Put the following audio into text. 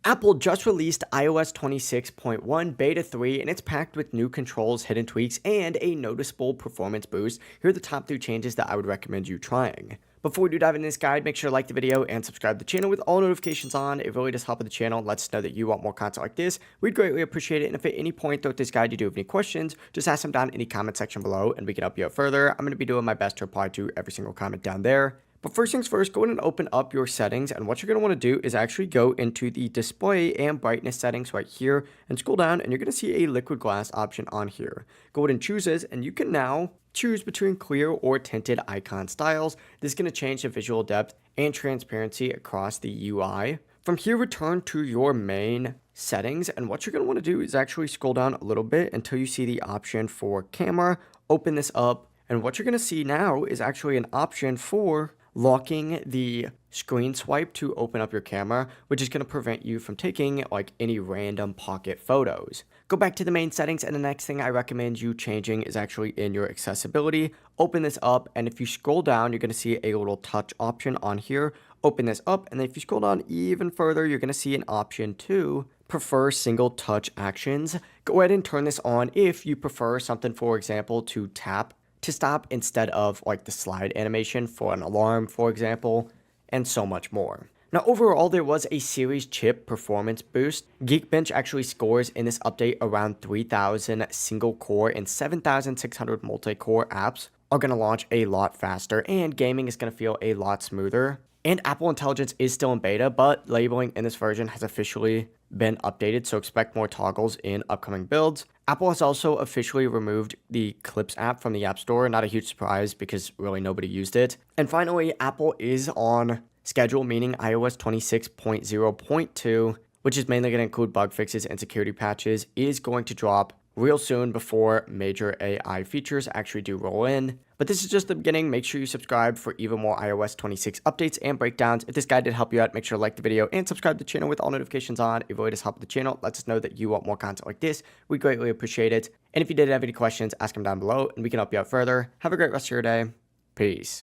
Apple just released iOS 26.1 Beta 3, and it's packed with new controls, hidden tweaks, and a noticeable performance boost. Here are the top 3 changes that I would recommend you trying. Before we do dive into this guide, make sure to like the video and subscribe to the channel with all notifications on. It really does help the channel and lets us know that you want more content like this. We'd greatly appreciate it, and if at any point throughout this guide you do have any questions, just ask them down in the comment section below, and we can help you out further. I'm going to be doing my best to reply to every single comment down there. But first things first, go ahead and open up your settings, and what you're going to want to do is actually go into the display and brightness settings right here and scroll down, and you're going to see a liquid glass option on here. Go ahead and choose this, and you can now choose between clear or tinted icon styles. This is going to change the visual depth and transparency across the UI. From here, return to your main settings, and what you're going to want to do is actually scroll down a little bit until you see the option for camera. Open this up, and what you're going to see now is actually an option for locking the screen swipe to open up your camera, which is going to prevent you from taking like any random pocket photos. Go back to the main settings, and the next thing I recommend you changing is actually in your accessibility. Open this up, and if you scroll down, you're going to see a little touch option on here. Open this up, and then if you scroll down even further, you're going to see an option to prefer single touch actions. Go ahead and turn this on if you prefer something, for example, to tap to stop instead of like the slide animation for an alarm, for example, and so much more. Now, overall, there was a series chip performance boost. Geekbench actually scores in this update around 3,000 single core and 7,600 multi-core apps are going to launch a lot faster, and gaming is going to feel a lot smoother. And Apple Intelligence is still in beta, but labeling in this version has officially been updated, so expect more toggles in upcoming builds. Apple has also officially removed the Clips app from the App Store. Not a huge surprise because really nobody used it. And finally, Apple is on schedule, meaning iOS 26.0.2, which is mainly going to include bug fixes and security patches, is going to drop real soon before major AI features actually do roll in. But this is just the beginning. Make sure you subscribe for even more iOS 26 updates and breakdowns. If this guide did help you out, make sure to like the video and subscribe to the channel with all notifications on. It really does help the channel. Lets us know that you want more content like this. We greatly appreciate it. And if you did have any questions, ask them down below and we can help you out further. Have a great rest of your day. Peace.